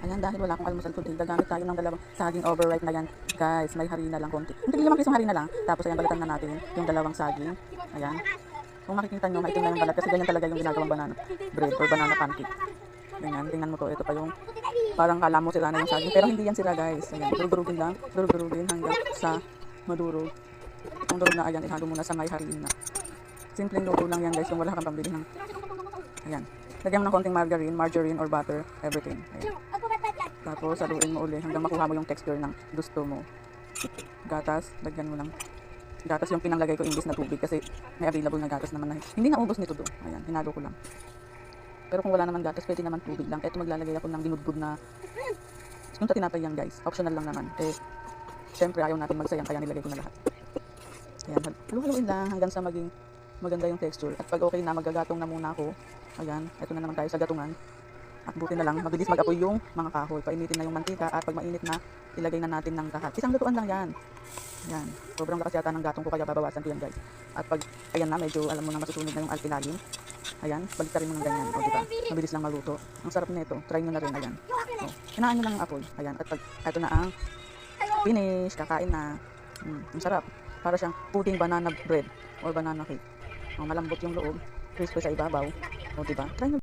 Ayan, dahil wala akong almusal today, gagamit tayo ng dalawang saging overripe na yan. Guys, may harina lang konti. Hindi naman kisong harina lang. Tapos ayan, balatan na natin yung dalawang saging. Ayan. Kung makikita nyo, maitim na yung balat kasi ganyan talaga yung ginagawang banana bread or banana pancake. Ganyan, tingnan mo to. Ito pa yung parang kala mo sila na yung saging. Pero hindi yan sila guys. Ayan, durug-durugin lang. Durug-durugin hanggang sa madurog. Kung durog na, ayan, ihalo muna sa may harina. Simpleng luto lang yan guys, kung wala kang pambili ng... Ayan. Lagyan mo ng konting margarine or butter, everything. Ayan. Tapos haluin mo uli hanggang makuha mo yung texture ng gusto mo. Gatas, lagyan mo lang. Gatas yung pinanglagay ko imbis na tubig kasi may available na gatas naman na. Hindi naubos nito do. Ayan, hinalo ko lang. Pero kung wala naman gatas, pwede naman tubig lang. Eto maglalagay ako ng binudbud na yung tinapay yan guys. Optional lang naman. Eh, syempre ayaw natin magsayang kaya nilagay ko na lahat. Ayan, haluin lang hanggang sa maging maganda yung texture. At pag okay na, magagatong na muna ako. Ayan, eto na naman tayo sa gatungan. At buti na lang, mabilis mag-apoy yung mga kahoy. Painitin na yung mantika at pag mainit na, ilagay na natin ng lahat. Isang lutuan lang yan. Yan. Sobrang lakas yata ng gatong ko kaya babawasan ko yan guys. At pag, ayan na, medyo alam mo na masusunog na yung ilalim. Ayan, balik rin mo ng ganyan. O diba? Mabilis lang maluto. Ang sarap nito. Try nyo na rin. Ayan. O, hinaan nyo lang ang apoy. Ayan. At pag, ito na ang finish. Kakain na. Ang sarap. Para siyang pudding banana bread or banana cake. O, malambot yung loob. Crispy sa ibabaw. O diba? Try nyo.